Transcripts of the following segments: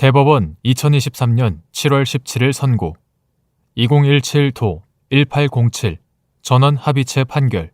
대법원 2023년 7월 17일 선고 2017도 1807 전원 합의체 판결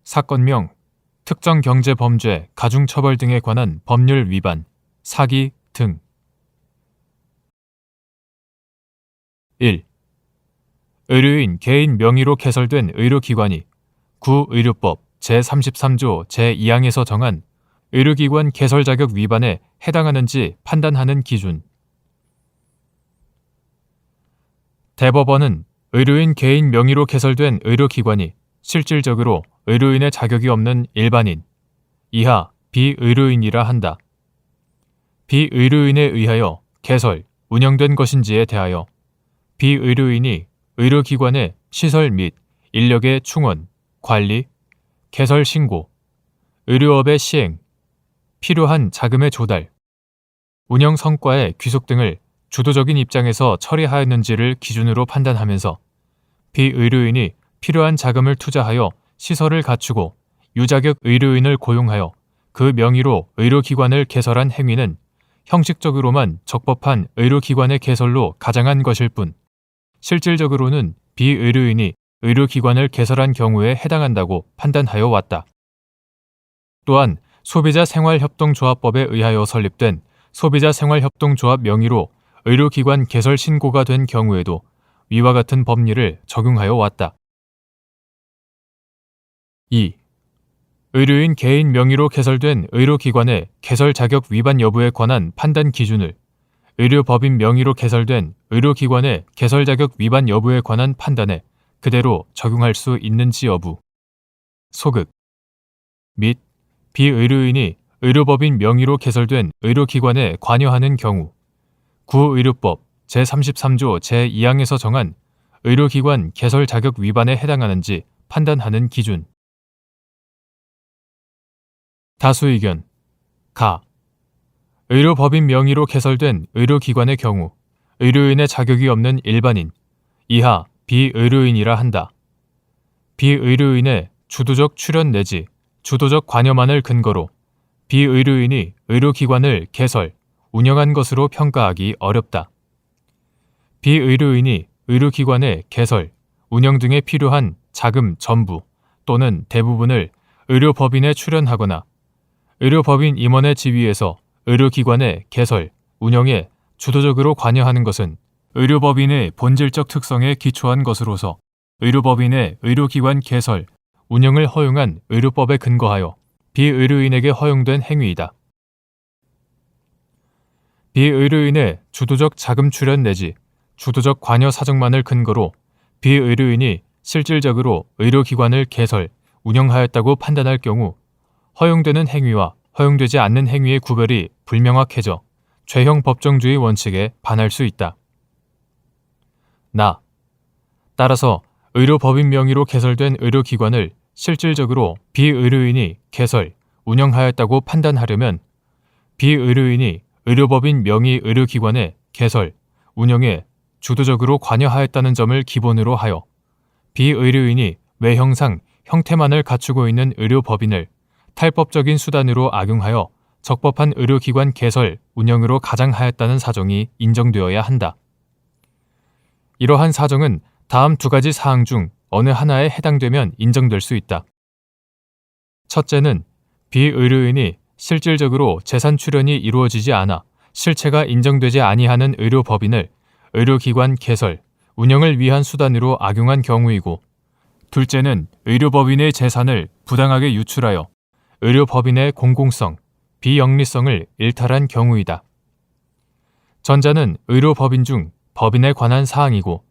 사건명 특정경제범죄 가중처벌 등에 관한 법률 위반 사기 등 1. 의료인 개인 명의로 개설된 의료기관이 구의료법 제33조 제2항에서 정한 의료기관 개설 자격 위반에 해당하는지 판단하는 기준. 대법원은 의료인 개인 명의로 개설된 의료기관이 실질적으로 의료인의 자격이 없는 일반인, 이하 비의료인이라 한다. 비의료인에 의하여 개설, 운영된 것인지에 대하여 비의료인이 의료기관의 시설 및 인력의 충원, 관리, 개설 신고, 의료업의 시행, 필요한 자금의 조달, 운영 성과의 귀속 등을 주도적인 입장에서 처리하였는지를 기준으로 판단하면서 비의료인이 필요한 자금을 투자하여 시설을 갖추고 유자격 의료인을 고용하여 그 명의로 의료기관을 개설한 행위는 형식적으로만 적법한 의료기관의 개설로 가장한 것일 뿐 실질적으로는 비의료인이 의료기관을 개설한 경우에 해당한다고 판단하여 왔다. 또한 소비자생활협동조합법에 의하여 설립된 소비자생활협동조합 명의로 의료기관 개설 신고가 된 경우에도 위와 같은 법리를 적용하여 왔다. 2. 의료인 개인 명의로 개설된 의료기관의 개설 자격 위반 여부에 관한 판단 기준을 의료법인 명의로 개설된 의료기관의 개설 자격 위반 여부에 관한 판단에 그대로 적용할 수 있는지 여부, 소극 및 비의료인이 의료법인 명의로 개설된 의료기관에 관여하는 경우 구의료법 제33조 제2항에서 정한 의료기관 개설 자격 위반에 해당하는지 판단하는 기준. 다수 의견 가. 의료법인 명의로 개설된 의료기관의 경우 의료인의 자격이 없는 일반인, 이하 비의료인이라 한다. 비의료인의 주도적 출연 내지 주도적 관여만을 근거로 비의료인이 의료기관을 개설, 운영한 것으로 평가하기 어렵다. 비의료인이 의료기관의 개설, 운영 등에 필요한 자금 전부 또는 대부분을 의료법인에 출연하거나 의료법인 임원의 지위에서 의료기관의 개설, 운영에 주도적으로 관여하는 것은 의료법인의 본질적 특성에 기초한 것으로서 의료법인의 의료기관 개설, 운영을 허용한 의료법에 근거하여 비의료인에게 허용된 행위이다. 비의료인의 주도적 자금 출연 내지 주도적 관여 사정만을 근거로 비의료인이 실질적으로 의료기관을 개설, 운영하였다고 판단할 경우 허용되는 행위와 허용되지 않는 행위의 구별이 불명확해져 죄형 법정주의 원칙에 반할 수 있다. 따라서 의료법인 명의로 개설된 의료기관을 실질적으로 비의료인이 개설, 운영하였다고 판단하려면 비의료인이 의료법인 명의 의료기관의 개설, 운영에 주도적으로 관여하였다는 점을 기본으로 하여 비의료인이 외형상 형태만을 갖추고 있는 의료법인을 탈법적인 수단으로 악용하여 적법한 의료기관 개설, 운영으로 가장하였다는 사정이 인정되어야 한다. 이러한 사정은 다음 두 가지 사항 중 어느 하나에 해당되면 인정될 수 있다. 첫째는 비의료인이 실질적으로 재산 출연이 이루어지지 않아 실체가 인정되지 아니하는 의료법인을 의료기관 개설, 운영을 위한 수단으로 악용한 경우이고, 둘째는 의료법인의 재산을 부당하게 유출하여 의료법인의 공공성, 비영리성을 일탈한 경우이다. 전자는 의료법인 중 법인에 관한 사항이고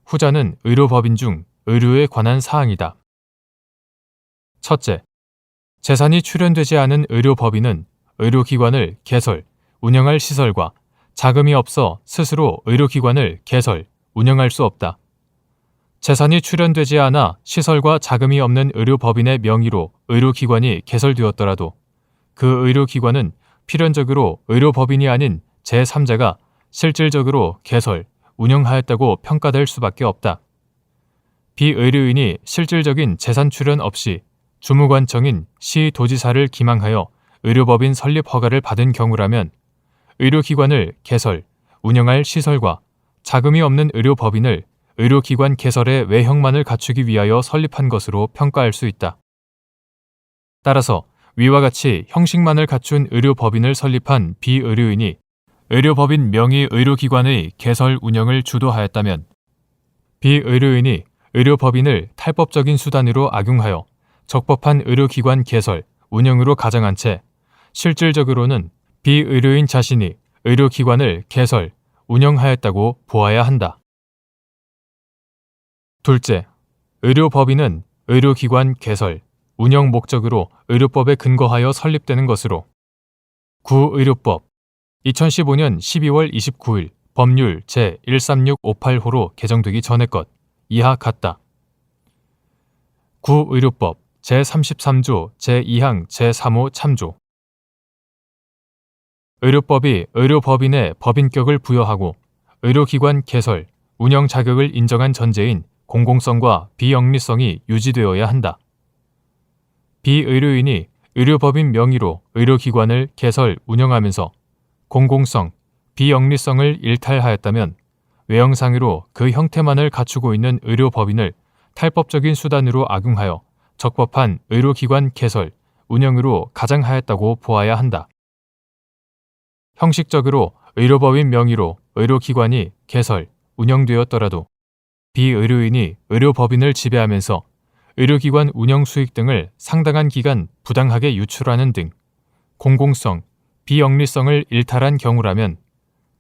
후자는 의료법인 중 의료에 관한 사항이다. 첫째, 재산이 출연되지 않은 의료법인은 의료기관을 개설, 운영할 시설과 자금이 없어 스스로 의료기관을 개설, 운영할 수 없다. 재산이 출연되지 않아 시설과 자금이 없는 의료법인의 명의로 의료기관이 개설되었더라도 그 의료기관은 필연적으로 의료법인이 아닌 제3자가 실질적으로 개설, 운영하였다고 평가될 수밖에 없다. 비의료인이 실질적인 재산 출연 없이 주무관청인 시도지사를 기망하여 의료법인 설립 허가를 받은 경우라면 의료기관을 개설, 운영할 시설과 자금이 없는 의료법인을 의료기관 개설의 외형만을 갖추기 위하여 설립한 것으로 평가할 수 있다. 따라서 위와 같이 형식만을 갖춘 의료법인을 설립한 비의료인이 의료법인 명의 의료기관의 개설 운영을 주도하였다면 비의료인이 의료법인을 탈법적인 수단으로 악용하여 적법한 의료기관 개설, 운영으로 가정한 채 실질적으로는 비의료인 자신이 의료기관을 개설, 운영하였다고 보아야 한다. 둘째, 의료법인은 의료기관 개설, 운영 목적으로 의료법에 근거하여 설립되는 것으로 구의료법 2015년 12월 29일 법률 제13658호로 개정되기 전의 것 이하 같다. 구의료법 제33조 제2항 제3호 참조 의료법이 의료법인의 법인격을 부여하고 의료기관 개설, 운영 자격을 인정한 전제인 공공성과 비영리성이 유지되어야 한다. 비의료인이 의료법인 명의로 의료기관을 개설, 운영하면서 공공성, 비영리성을 일탈하였다면 외형상으로 그 형태만을 갖추고 있는 의료법인을 탈법적인 수단으로 악용하여 적법한 의료기관 개설, 운영으로 가장하였다고 보아야 한다. 형식적으로 의료법인 명의로 의료기관이 개설, 운영되었더라도 비의료인이 의료법인을 지배하면서 의료기관 운영 수익 등을 상당한 기간 부당하게 유출하는 등 공공성, 비영리성을 일탈한 경우라면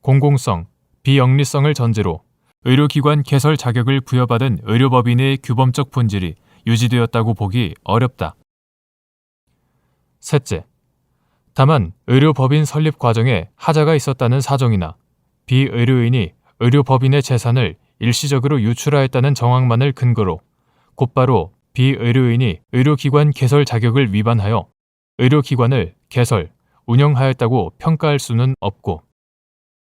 공공성, 비영리성을 전제로 의료기관 개설 자격을 부여받은 의료법인의 규범적 본질이 유지되었다고 보기 어렵다. 셋째, 다만 의료법인 설립 과정에 하자가 있었다는 사정이나 비의료인이 의료법인의 재산을 일시적으로 유출하였다는 정황만을 근거로 곧바로 비의료인이 의료기관 개설 자격을 위반하여 의료기관을 개설, 운영하였다고 평가할 수는 없고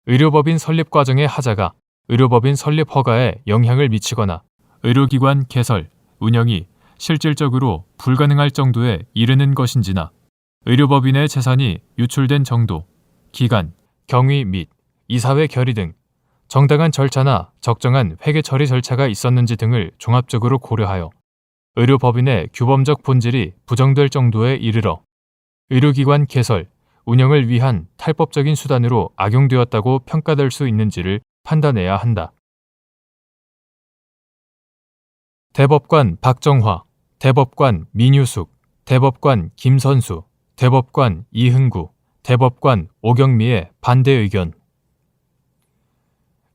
의료법인 설립 과정의 하자가 의료법인 설립 허가에 영향을 미치거나 의료기관 개설, 운영이 실질적으로 불가능할 정도에 이르는 것인지나 의료법인의 재산이 유출된 정도, 기간, 경위 및 이사회 결의 등 정당한 절차나 적정한 회계 처리 절차가 있었는지 등을 종합적으로 고려하여 의료법인의 규범적 본질이 부정될 정도에 이르러 의료기관 개설, 운영을 위한 탈법적인 수단으로 악용되었다고 평가될 수 있는지를 판단해야 한다. 대법관 박정화, 대법관 민유숙, 대법관 김선수, 대법관 이흥구, 대법관 오경미의 반대 의견.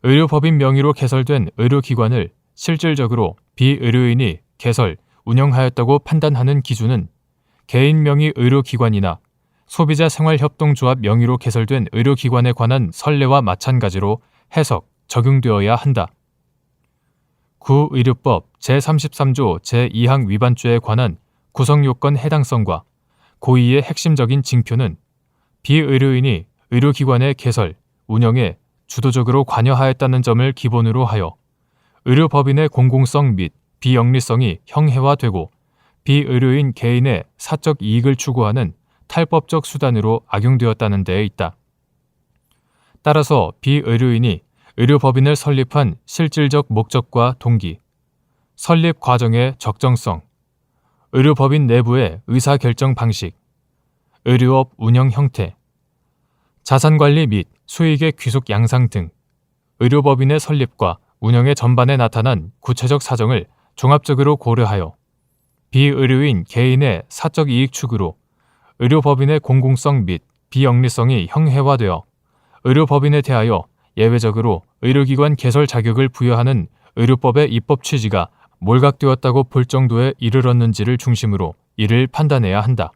의료법인 명의로 개설된 의료기관을 실질적으로 비의료인이 개설, 운영하였다고 판단하는 기준은 개인 명의 의료기관이나 소비자 생활협동조합 명의로 개설된 의료기관에 관한 선례와 마찬가지로 해석, 적용되어야 한다. 구의료법 제33조 제2항 위반죄에 관한 구성요건 해당성과 고의의 핵심적인 징표는 비의료인이 의료기관의 개설, 운영에 주도적으로 관여하였다는 점을 기본으로 하여 의료법인의 공공성 및 비영리성이 형해화되고 비의료인 개인의 사적 이익을 추구하는 탈법적 수단으로 악용되었다는 데에 있다. 따라서 비의료인이 의료법인을 설립한 실질적 목적과 동기, 설립 과정의 적정성, 의료법인 내부의 의사결정 방식, 의료업 운영 형태, 자산관리 및 수익의 귀속 양상 등 의료법인의 설립과 운영의 전반에 나타난 구체적 사정을 종합적으로 고려하여 비의료인 개인의 사적 이익 추구로 의료법인의 공공성 및 비영리성이 형해화되어 의료법인에 대하여 예외적으로 의료기관 개설 자격을 부여하는 의료법의 입법 취지가 몰각되었다고 볼 정도에 이르렀는지를 중심으로 이를 판단해야 한다.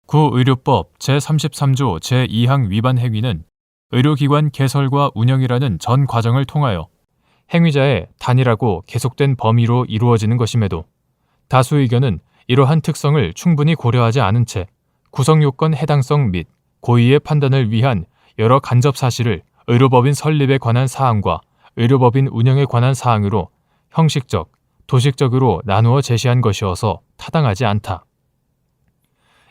구의료법 제33조 제2항 위반 행위는 의료기관 개설과 운영이라는 전 과정을 통하여 행위자의 단일하고 계속된 범위로 이루어지는 것임에도 다수 의견은 이러한 특성을 충분히 고려하지 않은 채 구성요건 해당성 및 고의의 판단을 위한 여러 간접 사실을 의료법인 설립에 관한 사항과 의료법인 운영에 관한 사항으로 형식적, 도식적으로 나누어 제시한 것이어서 타당하지 않다.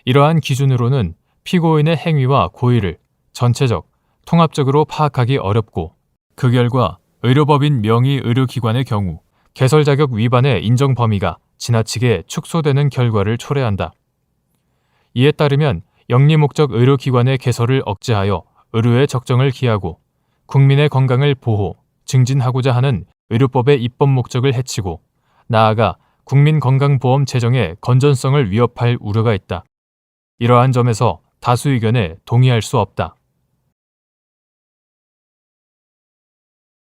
이러한 기준으로는 피고인의 행위와 고의를 전체적, 통합적으로 파악하기 어렵고 그 결과 의료법인 명의 의료기관의 경우 개설 자격 위반의 인정 범위가 지나치게 축소되는 결과를 초래한다. 이에 따르면 영리 목적 의료기관의 개설을 억제하여 의료의 적정을 기하고 국민의 건강을 보호, 증진하고자 하는 의료법의 입법 목적을 해치고 나아가 국민건강보험 재정의 건전성을 위협할 우려가 있다. 이러한 점에서 다수 의견에 동의할 수 없다.